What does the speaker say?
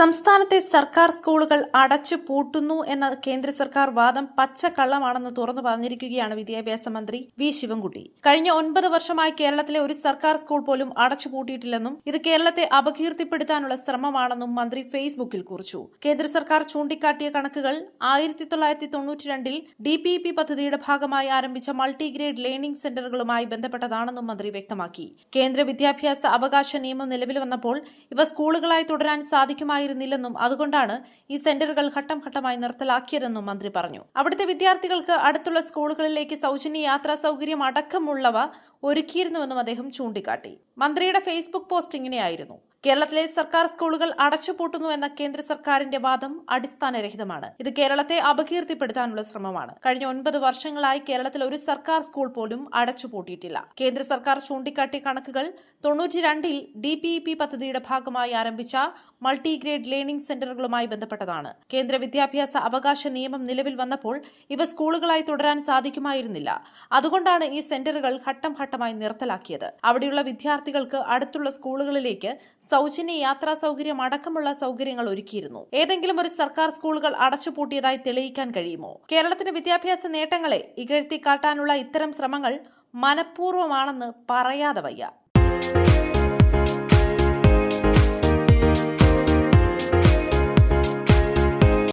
സംസ്ഥാനത്തെ സർക്കാർ സ്കൂളുകൾ അടച്ചു പൂട്ടുന്നു എന്ന കേന്ദ്ര സർക്കാർ വാദം പച്ചക്കള്ളമാണെന്ന് തുറന്നു പറഞ്ഞിരിക്കുകയാണ് വിദ്യാഭ്യാസ മന്ത്രി വി ശിവൻകുട്ടി. കഴിഞ്ഞ 9 വർഷമായി കേരളത്തിലെ ഒരു സർക്കാർ സ്കൂൾ പോലും അടച്ചുപൂട്ടിയിട്ടില്ലെന്നും ഇത് കേരളത്തെ അപകീർത്തിപ്പെടുത്താനുള്ള ശ്രമമാണെന്നും മന്ത്രി ഫേസ്ബുക്കിൽ കുറിച്ചു. കേന്ദ്ര സർക്കാർ ചൂണ്ടിക്കാട്ടിയ കണക്കുകൾ 1992 DPEP പദ്ധതിയുടെ ഭാഗമായി ആരംഭിച്ച മൾട്ടിഗ്രേഡ് ലേണിംഗ് സെന്ററുകളുമായി ബന്ധപ്പെട്ടതാണെന്നും മന്ത്രി വ്യക്തമാക്കി. കേന്ദ്ര വിദ്യാഭ്യാസ അവകാശ നിയമം നിലവിൽ വന്നപ്പോൾ ഇവ സ്കൂളുകളായി തുടരാൻ സാധിക്കുമായിരുന്നില്ലെന്നും അതുകൊണ്ടാണ് ഈ സെന്ററുകൾ ഘട്ടം ഘട്ടമായി നിർത്തലാക്കിയതെന്നും മന്ത്രി പറഞ്ഞു. അവിടുത്തെ വിദ്യാർത്ഥികൾക്ക് അടുത്തുള്ള സ്കൂളുകളിലേക്ക് സൗജന്യ യാത്രാ സൗകര്യം അടക്കമുള്ളവ ഒരുക്കിയിരുന്നുവെന്നും അദ്ദേഹം ചൂണ്ടിക്കാട്ടി. മന്ത്രിയുടെ ഫേസ്ബുക്ക് പോസ്റ്റ് ഇങ്ങനെയായിരുന്നു: കേരളത്തിലെ സർക്കാർ സ്കൂളുകൾ അടച്ചുപൂട്ടുന്നു എന്ന കേന്ദ്ര സർക്കാരിന്റെ വാദം അടിസ്ഥാനരഹിതമാണ്. ഇത് കേരളത്തെ അപകീർത്തിപ്പെടുത്താനുള്ള ശ്രമമാണ്. കഴിഞ്ഞ 9 വർഷങ്ങളായി കേരളത്തിൽ ഒരു സർക്കാർ സ്കൂൾ പോലും അടച്ചുപൂട്ടിയിട്ടില്ല. കേന്ദ്ര സർക്കാർ ചൂണ്ടിക്കാട്ടിയ കണക്കുകൾ 92 DPEP പദ്ധതിയുടെ ഭാഗമായി ആരംഭിച്ച മൾട്ടിഗ്രേഡ് ലേണിംഗ് സെന്ററുകളുമായി ബന്ധപ്പെട്ടതാണ്. കേന്ദ്ര വിദ്യാഭ്യാസ അവകാശ നിയമം നിലവിൽ വന്നപ്പോൾ ഇവ സ്കൂളുകളായി തുടരാൻ സാധിക്കുമായിരുന്നില്ല. അതുകൊണ്ടാണ് ഈ സെന്ററുകൾ ഘട്ടം ഘട്ടമായി നിർത്തലാക്കിയത്. അവിടെയുള്ള വിദ്യാർത്ഥികൾക്ക് അടുത്തുള്ള സ്കൂളുകളിലേക്ക് സൗജന്യ യാത്രാ സൗകര്യം അടക്കമുള്ള സൗകര്യങ്ങൾ ഒരുക്കിയിരുന്നു. ഏതെങ്കിലും ഒരു സർക്കാർ സ്കൂളുകൾ അടച്ചുപൂട്ടിയതായി തെളിയിക്കാൻ കഴിയുമോ? കേരളത്തിന്റെ വിദ്യാഭ്യാസ നേട്ടങ്ങളെ ഇകഴ്ത്തി കാട്ടാനുള്ള ഇത്തരം ശ്രമങ്ങൾ മനഃപൂർവ്വമാണെന്ന് പറയാതെ വയ്യ.